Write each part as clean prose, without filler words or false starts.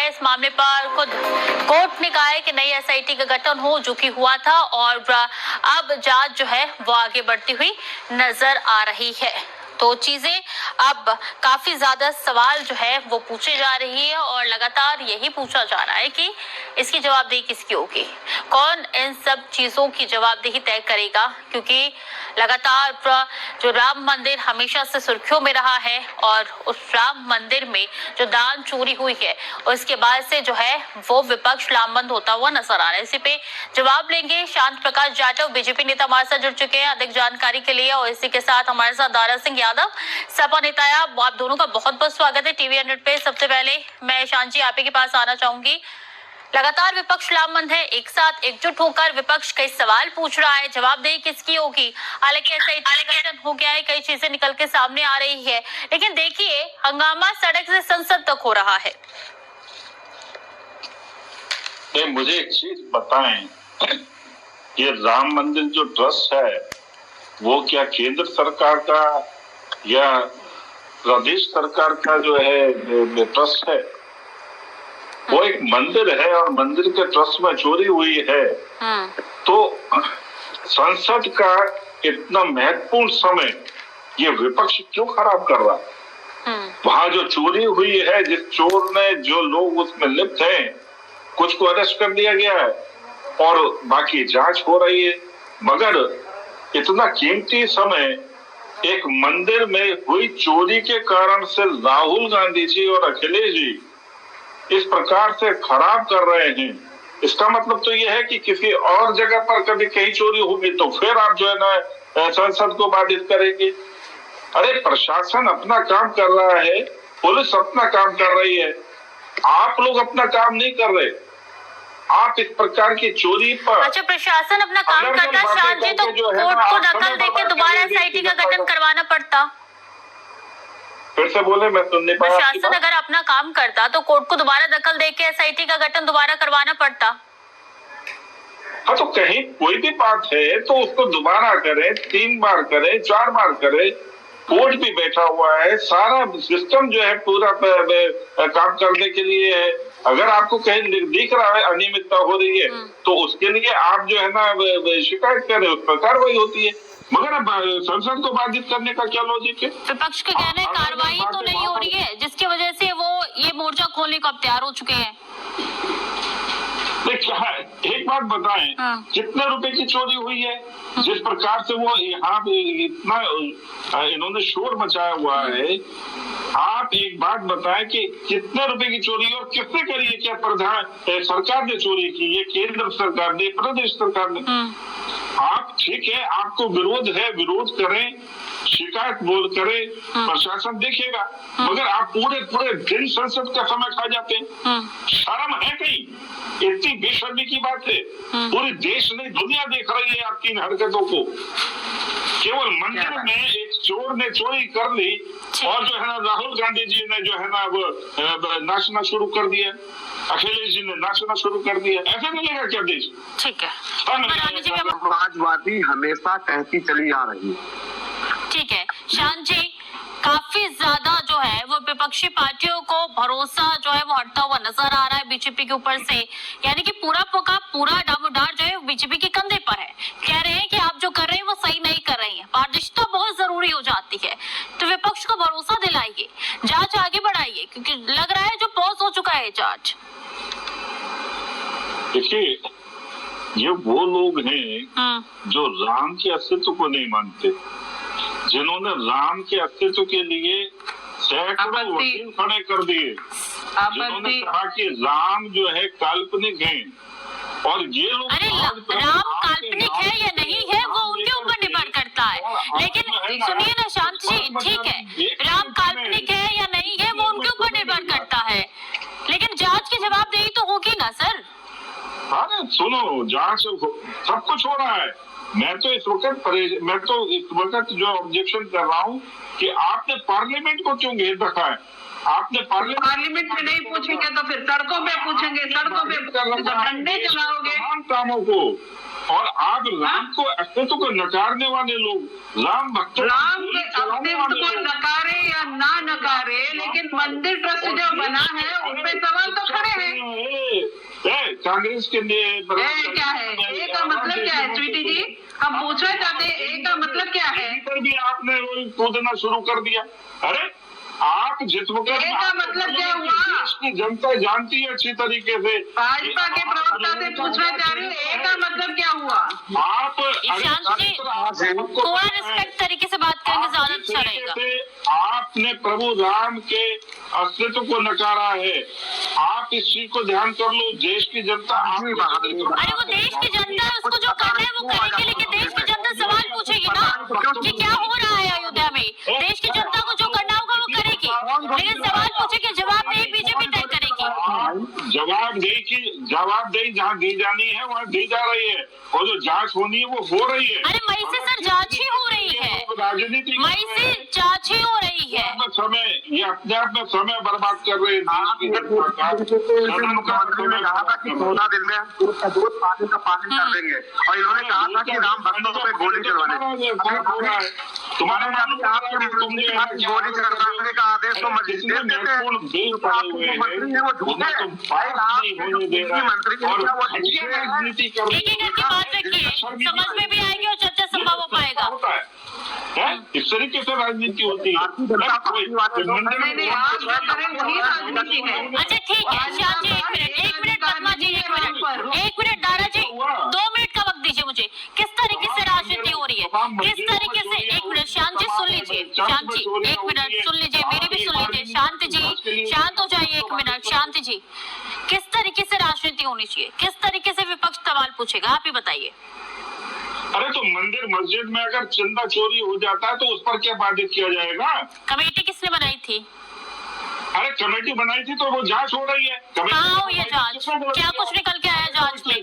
इस मामले पर खुद कोर्ट ने कहा है कि नई एसआईटी का गठन हो, जो कि हुआ था, और अब जांच जो है वो आगे बढ़ती हुई नजर आ रही है। तो चीजें अब काफी ज्यादा सवाल जो है वो पूछे जा रही है और लगातार यही पूछा जा रहा है कि इसकी जवाबदेही किसकी होगी, कौन इन सब चीजों की जवाबदेही तय करेगा, क्योंकि लगातार जो राम मंदिर हमेशा से सुर्खियों में रहा है और उस राम मंदिर में जो दान चोरी हुई है उसके बाद से जो है वो विपक्ष लामबंद होता हुआ नजर आ रहा है। इसी पे जवाब लेंगे शांत प्रकाश जाटव, बीजेपी नेता हमारे साथ जुड़ चुके हैं अधिक जानकारी के लिए, और इसी के साथ हमारे साथ दारा सिंह यादव, सपा नेता। आप दोनों का बहुत बहुत स्वागत है टीवी 100 पे। सबसे पहले मैं शांत जी आप ही के पास आना चाहूंगी। लगातार विपक्ष लामबंद है, एक साथ एकजुट होकर विपक्ष कई सवाल पूछ रहा है, जवाबदेही किसकी होगी। हालांकि ऐसा हो गया है, कई चीजें निकल के सामने आ रही है, लेकिन देखिए हंगामा सड़क से संसद तक हो रहा है। मुझे एक चीज बताएं, ये राम मंदिर जो ट्रस्ट है वो क्या केंद्र सरकार का या प्रदेश सरकार का जो है ट्रस्ट है? वो एक मंदिर है और मंदिर के ट्रस्ट में चोरी हुई है, तो संसद का इतना महत्वपूर्ण समय ये विपक्ष क्यों खराब कर रहा है? वहां जो चोरी हुई है, जिस चोर ने, जो लोग उसमें लिप्त हैं, कुछ को अरेस्ट कर दिया गया है और बाकी जांच हो रही है, मगर इतना कीमती समय एक मंदिर में हुई चोरी के कारण से राहुल गांधी जी और अखिलेश जी इस प्रकार से खराब कर रहे हैं। इसका मतलब तो यह है कि किसी और जगह पर कभी कहीं चोरी होगी तो फिर आप जो है ना संसद को बाधित करेंगे। अरे प्रशासन अपना काम कर रहा है, पुलिस अपना काम कर रही है, आप लोग अपना काम नहीं कर रहे। आप इस प्रकार की चोरी पर अच्छा, प्रशासन अपना काम करता शांत जी, तो कोर्ट को दखल देके दोबारा एसआईटी का गठन करवाना पड़ता। फिर से बोले, मैं सुन नहीं पाया। प्रशासन अगर अपना काम करता तो कोर्ट को दोबारा दखल देके एसआईटी का गठन दोबारा करवाना पड़ता। हाँ, तो कहीं कोई भी बात है तो उसको दोबारा करें, 3 बार करें, 4 बार करें। कोर्ट भी बैठा हुआ है, सारा सिस्टम जो है पूरा काम करने के लिए है। अगर आपको कहीं दिख रहा है अनियमितता हो रही है तो उसके लिए आप जो है ना शिकायत करें, उस पर कार्रवाई होती है। मगर अब संसद को बाधित करने का क्या लॉजिक है? विपक्ष के कहने कार्रवाई तो नहीं हो रही है, जिसकी वजह से वो ये मोर्चा खोलने को अब तैयार हो चुके हैं। एक बात बताएं, कितने रुपए की चोरी हुई है? जिस प्रकार से वो यहाँ पे इतना इन्होंने शोर मचाया हुआ है, आप एक बात बताएं कि कितने रुपए की चोरी और किसने करी है? क्या प्रधान सरकार ने चोरी की? ये केंद्र सरकार ने, प्रदेश सरकार ने? आप ठीक है, आपको विरोध है, विरोध करें, शिकायत बोल करें, प्रशासन देखेगा, मगर आप पूरे दिन संसद का समय खा जाते हैं। शर्म है कहीं? इतनी बेशर्मी की बात है। पूरे देश नहीं, दुनिया देख रही है आपकी इन हरकतों को। केवल मंदिर में एक चोर ने चोरी कर ली और जो है ना राहुल गांधी जी ने जो है ना वो नाचना शुरू कर दिया, अखिलेश जी ने नाचना शुरू कर दिया। ऐसे मिलेगा क्या देश? ठीक है, समाजवादी हमेशा कहती चली आ रही है। ठीक है शांत जी, काफी ज्यादा जो है वो विपक्षी पार्टियों को भरोसा जो है वो हटता हुआ नजर आ रहा है बीजेपी के ऊपर से, यानी कि पूरा दामोदार जो है बीजेपी के कंधे पर है। कह रहे हैं कि आप जो कर रहे हैं वो सही नहीं कर रही हैं, पारदर्शिता बहुत जरूरी हो जाती है, तो विपक्ष को भरोसा दिलाइए, जांच आगे बढ़ाइए, क्योंकि लग रहा है जो पॉज हो चुका है जांच। देखिए, ये वो लोग हैं जो राम के अस्तित्व को नहीं मानते, जिन्होंने राम के अस्तित्व के लिए सैकड़ों वकील खड़े कर दिए, जिन्होंने कहा कि राम जो है काल्पनिक है, और ये लोग राम काल्पनिक है या नहीं है वो उनके ऊपर निर्भर करता है। लेकिन सुनिए ना शांत जी, ठीक है, राम काल्पनिक है या नहीं है वो उनके ऊपर निर्भर करता है, लेकिन जांच की जवाबदेही तो होगी ना सर। हाँ सुनो, जांच सब कुछ हो रहा है। मैं तो इस वक्त जो ऑब्जेक्शन कर रहा हूँ कि आपने पार्लियामेंट को क्यों घेर रखा है? आपने पार्लियामेंट में नहीं पूछेंगे तो फिर सड़कों पे पूछेंगे, सड़कों पे डंडे चलाओगे कामों को। और आप राम को अस्तित्व को नकारने वाले लोग, राम भक्तों, राम के अस्तित्व को नकारे या ना नकारे, लेकिन मंदिर ट्रस्ट जो बना है उस पे सवाल तो खड़े हैं। कांग्रेस के लिए ए क्या है? ए का मतलब क्या है स्वीटी जी? हम पूछना चाहते हैं ए का मतलब क्या है? पर भी आपने वही कूदना शुरू कर दिया। अरे आप जितने ए का मतलब क्या हुआ? देश की जनता जानती है अच्छी तरीके से। भाजपा के प्रवक्ता से पूछना चाह रही हूँ ए का मतलब क्या हुआ? आप ईशान जी, थोड़ा रिस्पेक्ट तरीके से बात करेंगे ज्यादा अच्छा रहेगा। आपने प्रभु राम के अस्तित्व को नकारा है। आप इस चीज को ध्यान कर लो। देश की जनता अरे वो देश की जनता है, उसको जो करना है वो करेगी, लेकिन देश की जनता सवाल पूछेगी ना कि क्या हो रहा है अयोध्या में। देश की जनता को जो करना होगा वो करेगी, लेकिन सवाल पूछेगी, जवाब नहीं बीजेपी तय करेगी। जवाबदेही जहाँ दी जानी है वहाँ दी जा रही है, और जो जांच होनी है वो हो रही है। अरे मई से सर जांच ही हो रही है, राजनीति मई से जांच ही हो रही है। समय ये अपने आप में समय बर्बाद कर रहे हैं। मुख्यमंत्री ने कहा था कि 14 दिन में दूध पानी का पानी कर देंगे, और इन्होंने कहा था कि राम भक्तों पे गोली चलवाने। तुम्हारे गोली चलवाने का आदेश तो मजिस्ट्रेट देते हैं। मंत्री है वो झूठे मंत्री राजनीति एक एक करके बात रखिए, समझ में भी आएगी और चर्चा संभव हो पाएगा। इस तरीके से राजनीति होती है। नहीं आप जो करें वही राजनीति है। अच्छा ठीक है श्याम जी, एक मिनट पद्मा जी, एक मिनट दारा जी, 2 मिनट का वक्त दीजिए मुझे। किस तरीके से राजनीति हो रही है, किस तरीके से, एक मिनट श्याम जी सुन लीजिए, श्याम जी एक मिनट सुन लीजिए, मेरी भी सुन लीजिए। शांत जी, शांत हो जाइए एक मिनट। शांत जी, किस तरीके से राजनीति होनी चाहिए, किस तरीके से विपक्ष सवाल पूछेगा, आप ही बताइए। अरे तो मंदिर मस्जिद में अगर चंदा चोरी हो जाता है तो उस पर क्या बाधित किया जाएगा? कमेटी किसने बनाई थी? अरे कमेटी बनाई थी तो वो जांच हो रही है। कहाँ हुई है जांच? क्या कुछ निकल के आया जांच में?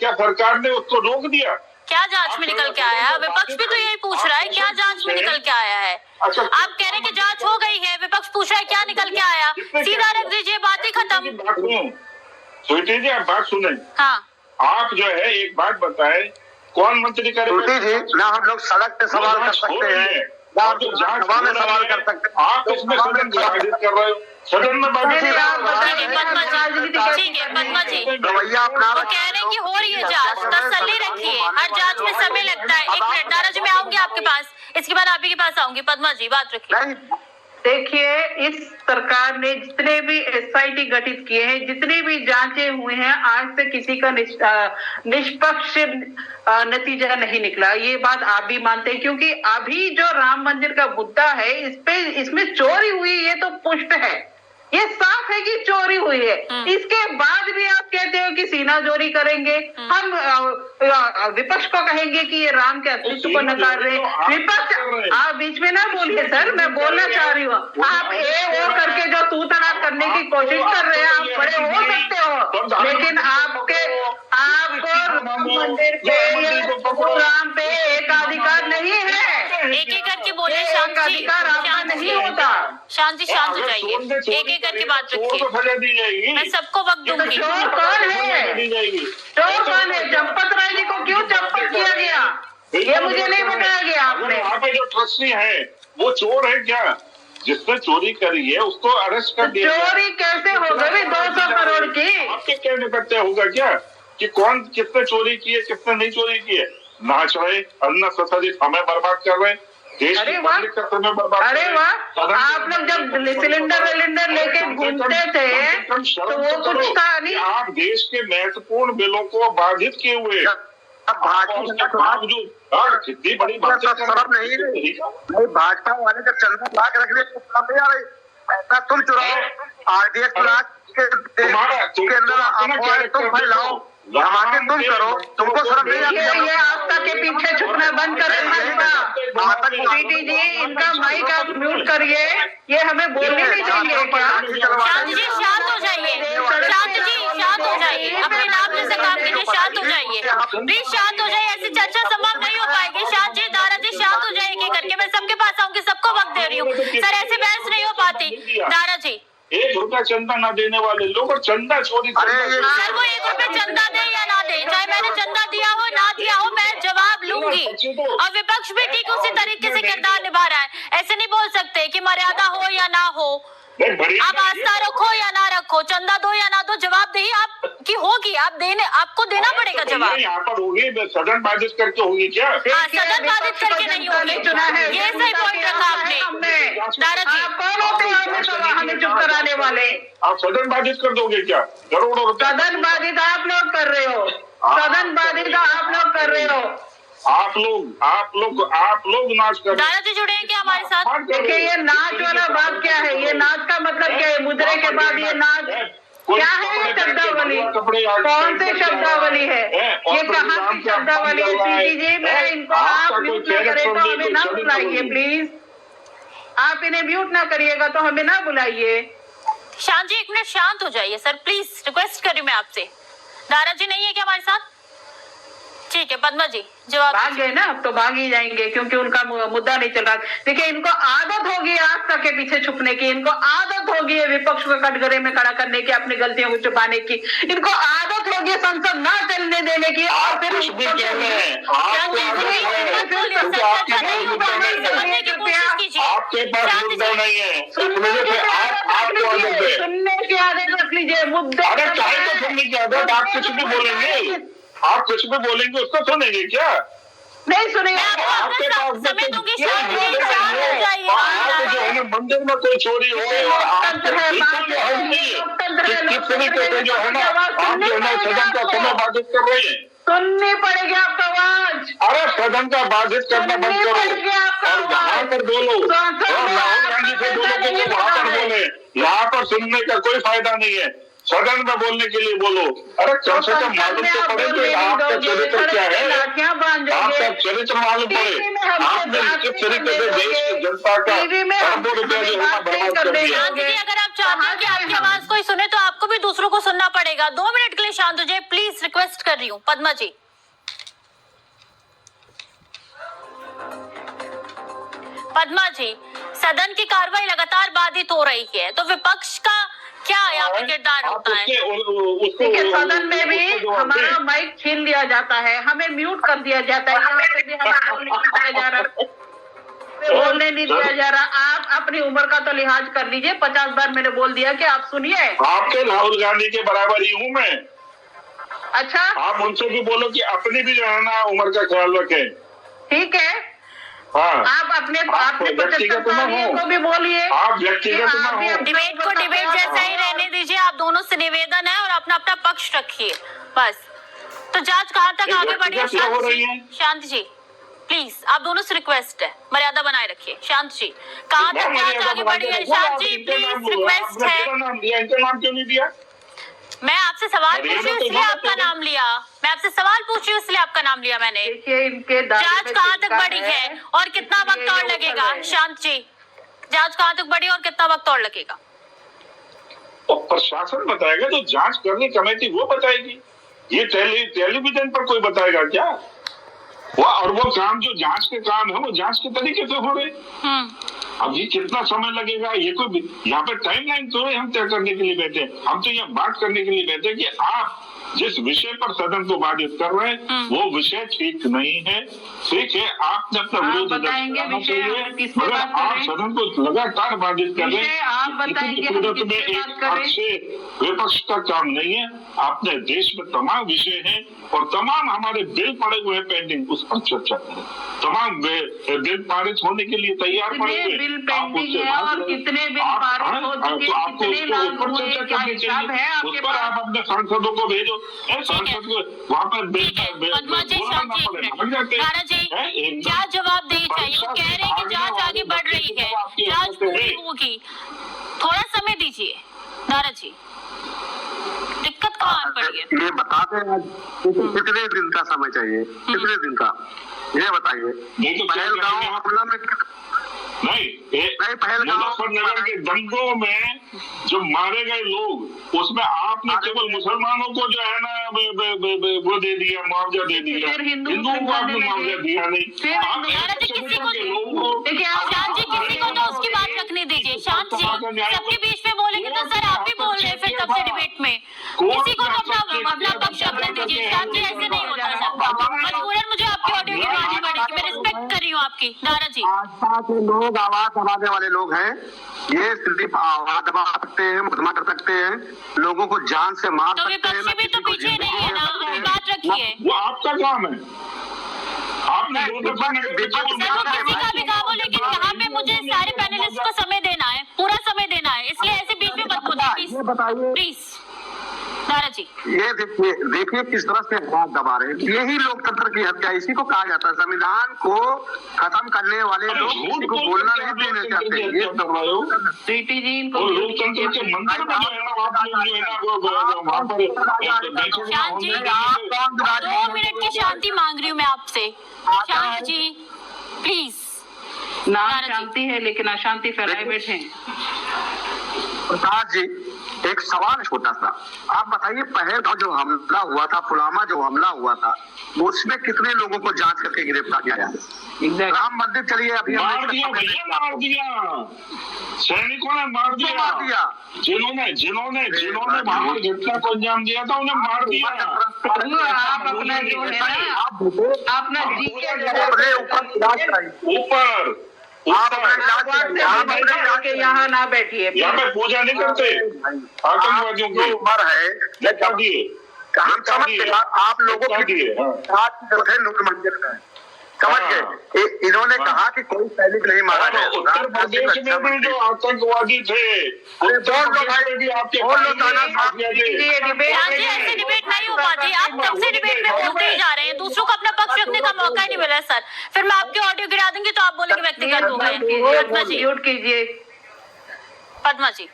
क्या सरकार ने उसको रोक दिया? क्या जांच में निकल के आया है? विपक्ष भी तो यही पूछ रहा है, क्या जांच में निकल के आया है? आप कह रहे हैं कि जांच हो गई है, विपक्ष पूछ रहा है क्या निकल के आया। सीधा रख दीजिए, बात ही खत्म। स्वीटी जी आप बात सुने। हाँ, आप जो है एक बात बताए, कौन मंत्री करेगा? जी ना हम लोग सड़क पे सवाल कर सकते हैं, ना हम सभा में सवाल कर सकते हैं। आप इसमें सदन बाधित कर रहे हो। सदन में पद्मा जी रवैया अपना वो कह रहे हैं कि हो रही है जांच, तसल्ली रखिए, हर जांच में समय लगता है। एक मिनट दारा जी, मैं आऊंगी आपके पास, इसके बाद आप ही के पास आऊंगी। पद्मा जी बात रखिए। देखिए इस सरकार ने जितने भी एसआईटी गठित किए हैं, जितनी भी जांचें हुई हैं, आज से किसी का निष्पक्ष नतीजा नहीं निकला। ये बात आप भी मानते हैं, क्योंकि अभी जो राम मंदिर का मुद्दा है इसमें चोरी हुई ये तो पुष्ट है, ये साफ है कि चोरी हुई है। इसके बाद भी आप कहते हो कि सीना चोरी करेंगे। हम विपक्ष को कहेंगे कि ये राम के अस्तित्व को नकार रहे हैं। विपक्ष आप बीच में ना बोलिए सर, मैं बोलना चाह रही हूँ। आप ए ओ करके जो तू तड़ाक करने की कोशिश कर रहे हैं, आप बड़े हो सकते हो, लेकिन आपको मंदिर पे राम पे एक अधिकार नहीं है। एक एक करके बोले शांत जी, अधिकार आपका नहीं होता। शांत जी शांत हो जाइए, एक एक करके बात रखिए, मैं सबको वक्त दूंगी। चोर कौन है? चोर कौन है? चंपत राय जी को क्यों चंपत किया गया, ये मुझे नहीं बताया गया आपने। यहाँ पे जो ट्रस्टी है वो चोर है क्या? जिसने चोरी करी है उसको अरेस्ट कर दिया। चोरी कैसे हो गई 200 करोड़ की? आपके कहने पर तय होगा क्या कि कौन किसने चोरी की है, किसने नहीं चोरी की है? नाच रहे, अन्न ससाजित समय बर्बाद कर रहे, देश की पब्लिक का समय बर्बाद। अरे वाह, आप लोग जब सिलेंडर लेके घूमते थे तो वो कुछ था नहीं। आप देश के महत्वपूर्ण बिलों को बाधित किए हुए, कितनी बड़ी शर्म नहीं भाजपा वाले जब चंदा ला के रख रहे ऐसा तुम चुराओ, आरडीएक्स ला के अंदर तुम फैलाओ, धमाके तुम करो, तुमको शर्म नहीं आती? ये आस्था के पीछे छुपना बंद करें भाजपा। सीटी जी इनका माइक आप म्यूट करिए, ये हमें बोलने नहीं देंगे क्या? शांत जी शांत हो जाइए, शांत जी शांत हो जाइए, अपने नाम से काम कीजिए, शांत हो जाइए प्लीज, शांत हो जाइए, ऐसी चर्चा संभव नहीं हो पाएगी। शांत जी, दारा जी शांत हो जाइए करके, मैं सबके पास आऊंगी, सबको वक्त दे रही हूँ सर, ऐसे बहस नहीं हो पाती। दारा जी 1 रुपया चंदा ना देने वाले लोग और चंदा चोरी सर, वो 1 रुपया चंदा दे या ना दे, चाहे मैंने चंदा दिया हो ना दिया हो, मैं जवाब लूंगी। और विपक्ष भी ठीक उसी तरीके से किरदार निभा रहा है। ऐसे नहीं बोल सकते कि मर्यादा हो या ना हो, आप आस्था रखो या ना रखो, चंदा दो या ना दो, जवाबदेही आपकी होगी, आप आपको देना पड़ेगा जवाब। यहाँ पर होगी सदन बाधित करके होगी क्या? हाँ, सदन बाधित करके नहीं होगी, ये सही पॉइंट रखा आपने दारा जी। आप कौन होते हैं हमें चुप कराने वाले? आप सदन बाधित कर दोगे क्या? करोड़ों रुपए सदन बाधित आप लोग कर रहे हो, सदन बाधित आप लोग कर रहे हो। आप लोग नाच कर। दारा जी जुड़े हैं क्या हमारे साथ? देखिए ये नाच वाला बात क्या है, ये नाच का मतलब क्या है? मुद्रे के बाद ये नाच क्या है? ये शब्दावली कौन सी शब्दावली है? ये कहाँ की शब्दावली है? सीधी जी मैं इनको आप म्यूट ना करें तो हमें ना बुलाइए प्लीज। आप इन्हें म्यूट ना करिएगा तो हमें ना बुलाइए। शांत जी 1 मिनट शांत हो जाइए सर, प्लीज रिक्वेस्ट कर रही हूँ मैं आपसे। दारा जी नहीं है क्या हमारे साथ? ठीक है पद्मा जी जवाब। भाग गए ना, अब तो भाग ही जाएंगे क्योंकि उनका मुद्दा नहीं चल रहा। देखिए इनको आदत होगी आस्था के पीछे छुपने की, इनको आदत होगी विपक्ष को कटघरे में खड़ा करने की, अपनी गलतियों को छुपाने की, इनको आदत होगी संसद ना चलने देने की। और फिर कुछ भी कह रहे हैं आपके पास मुद्दा नहीं है, सुनने की आदत रख लीजिए। मुद्दे अगर चाहे तो सुनने की आदत, आप कुछ भी बोलेंगे, आप कुछ भी बोलेंगे उसको सुनेंगे क्या? नहीं सुनेंगे। आपके पास समय दूंगी, जो है ना मंदिर में कोई चोरी हो गई और आप किस तरीके से जो है ना आप जो है ना सदन का समय बाधित कर रहे हैं। सुननी पड़ेगी आपका आवाज। अरे सदन का बाधित करना बंद करो और यहाँ पर बोलो, राहुल गांधी से बोलोगे तो वहाँ पर बोले। यहाँ पर सुनने का कोई फायदा नहीं है, सदन में बोलने के लिए बोलो। अरे कम से कम मालूम तो पड़े कि आपका चरित्र क्या है, आपका चरित्र मालूम पड़े। आपने किस तरीके से देश की जनता का अरबों रुपया जो है ना बर्बाद कर दिया। शांत जी अगर आप चाहते हैं कि आपकी आवाज कोई सुने तो आपको भी दूसरों को सुनना पड़ेगा। 2 मिनट के लिए शांत हो जाए प्लीज, रिक्वेस्ट कर रही हूँ। पद्मा जी सदन की कार्रवाई लगातार बाधित हो रही है तो विपक्ष का क्या यहाँ पे किरदार होता है? देखिए सदन में भी हमारा माइक छीन लिया जाता है, हमें म्यूट कर दिया जाता है, यहाँ पे भी हमें बोलने नहीं दिया जा रहा। आप अपनी उम्र का तो लिहाज कर लीजिए। 50 बार मैंने बोल दिया कि आप सुनिए। आपके राहुल गांधी के बराबर ही हूँ मैं। अच्छा आप उनसे भी बोलो कि अपनी भी जो है ना उम्र का ख्याल रखें। ठीक है, हाँ आप अपने 75 साल को भी बोलिए। आप व्यक्तिगत ना हो। डिबेट को डिबेट जैसा ही रहने दीजिए। आप दोनों से निवेदन है और अपना अपना पक्ष रखिए बस। तो जांच कहाँ तक आगे बढ़ी है? शांत जी प्लीज, आप दोनों से रिक्वेस्ट है, मर्यादा बनाए रखिए। शांत जी कहाँ तक जांच आगे बढ़ी है? शांत जी प्लीज रिक्वेस्ट है। इनका नाम क्यों नहीं दिया? मैं आपसे सवाल पूछ रही हूँ इसलिए आपका नाम लिया। मैं आपसे सवाल पूछ रही हूँ इसलिए आपका नाम लिया मैंने। इनके जांच कहाँ तक बढ़ी है और कितना वक्त और लगेगा? शांत जी जांच कहाँ तक बढ़ी और कितना वक्त और लगेगा? तो प्रशासन बताएगा, जो जांच करने कमेटी वो बताएगी। ये टेलीविजन पर कोई बताएगा क्या? वो काम जो जांच के काम है वो जांच के तरीके से हो रहे। अब ये कितना समय लगेगा, ये कोई यहाँ पे टाइमलाइन तो हम तय करने के लिए बैठे। हम तो यहाँ बात करने के लिए बैठे कि आप जिस विषय पर सदन को बाधित कर रहे हैं वो विषय ठीक नहीं है। ठीक है, आपने अपना विरोध दर्शाना चाहिए, मगर आप सदन को लगातार बाधित कर रहे हैं। सूरत में एक पक्ष से विपक्ष का काम नहीं है। अपने देश में तमाम विषय हैं और तमाम हमारे बिल पड़े हुए हैं पेंडिंग, उस पर चर्चा करें। तमाम बिल पारित होने के लिए तैयार पड़े हुए, बिल पेंडिंग है और कितने बिल पारित हो चुके, कितने लागू हुए, क्या हिसाब है उस पर आप अपने सांसदों को भेजो। सांसद को वहाँ पर क्या जवाब देनी चाहिए? वो कह रहे हैं कि जांच आगे बढ़ रही है, जांच पूरी होगी, थोड़ा समय दीजिए। दारा जी दिक्कत कहाँ पड़ी है? ये बता दें कितने दिन का समय चाहिए, कितने दिन का ये बताइए। पहलगांव हमला में मुजफ्फरनगर के दंगों में जो मारे गए लोग, उसमें आपने केवल मुसलमानों को जो है ना वो दे दिया, मुआवजा दे दिया, हिंदुओं को आपने मुआवजा दिया नहीं। किसी को तो उसकी बात रखने दीजिए। शांत जी सबके बीच में बोलेंगे तो सर आप भी बोल रहे हैं फिर तब से डिबेट में। किसी को तो अपना पक्ष रखने दीजिए। शांत जी ऐसे नहीं होता सर। मजबूरन मुझे आपकी ऑडियो की आवाज बढ़ेगी, मैं रिस्पेक्ट कर रही हूँ आपकी। दारा जी आसपास के लोग आवाज दबाने वाले लोग हैं, ये सिर्फ आवाज दबा सकते हैं, मुकदमा कर सकते हैं, लोगों को जान से मार तो सकते हैं। विपक्ष भी तो पीछे नहीं है ना, है। वो आपका काम है। आपने दो दफा सर वो किसी का भी काम हो, लेकिन यहाँ पे मुझे सारे पैनलिस्ट को समय देना है, पूरा समय देना है, इसलिए ऐसे बीच में मत बोलिए ये बताइए, प्लीज। नारा जी, ये देखिए किस तरह से हाथ दबा रहे हैं। यही लोकतंत्र की हत्या, इसी को कहा जाता है। संविधान को खत्म करने वाले लोग किसी को बोलना नहीं देने चाहते। ये स्वीटी जी इनको लोकतंत्र के मंदिर में जो है ना, आप लोग जो है ना वो वहाँ पर शांत जी, 2 मिनट की शांति मांग रही हूँ मैं आपसे। शांत जी प्लीज। नाम नारा जी। शांति है लेकिन अशांति फैलाए बैठे हैं। प्रसाद जी, एक सवाल छोटा सा, आप बताइए पहलगाम जो हमला हुआ था, पुलवामा जो हमला हुआ था, उसमें कितने लोगों को जांच करके गिरफ्तार किया गया? राम मंदिर चलिए, अभी मार दिया भैया, मार दिया, सैनिकों ने मार दिया, जिन्होंने वहां पर घटना को अंजाम दिया था उन्हें मार दिया। आप अपना जो है ना, अपना जी ऊपर के यहाँ ना बैठिए। यहाँ पे पूजा नहीं करते आतंकवादियों की। उम्र है, क्या दिए, हम समझते हैं आप लोगों की नुक्र मंदिर में समझ गए। इन्होंने कहा कि कोई सैनिक नहीं मारा गया। उत्तर प्रदेश में भी जो आतंकवादी थे, उत्तर प्रदेश में भी आपके ऐसे डिबेट नहीं हो पाती। आप तब से डिबेट में बोलते ही जा रहे हैं, दूसरों को अपना पक्ष रखने का मौका ही नहीं मिला सर। फिर मैं आपके ऑडियो गिरा दूंगी तो आप बोलेंगे व्यक्तिगत हो गए। पद्मा जी, म्यूट कीजिए। पद्मा जी,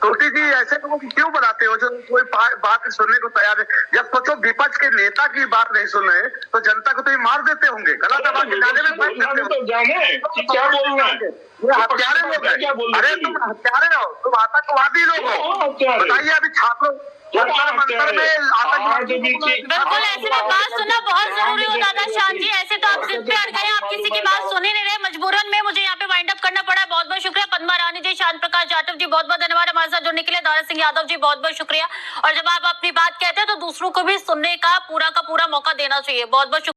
तुलसी जी, ऐसे लोगों को क्यों बनाते हो जो कोई बात सुनने को तैयार है? जब सोचो विपक्ष के नेता की बात नहीं सुन रहे तो जनता को तो ये मार देते होंगे, गलत आवाज निकालने में बैठ देते तो जाने कि क्या बोल रहे हैं। ये हत्यारे लोग हैं। अरे तुम हत्यारे हो, तुम आतंकवादी लोग हो। बताइए अभी छात्रों मंदिर में आतंकवादी, बिल्कुल ऐसे में बात सुनना बहुत जरूरी होता था। शांत जी, ऐसे तो आप जिद पे अड़ गए, आप किसी की बात सुन ही नहीं रहे, मजबूरन में मुझे यहाँ पे वाइंड अप करना पड़ा। बहुत बहुत शुक्रिया पद्मा रानी जी, शांत प्रकाश जाटव जी, बहुत बहुत धन्यवाद हमारे साथ जुड़ने के लिए। दारा सिंह यादव जी, बहुत बहुत शुक्रिया। और जब आप अपनी बात कहते हैं तो दूसरों को भी सुनने का पूरा मौका देना चाहिए। बहुत बहुत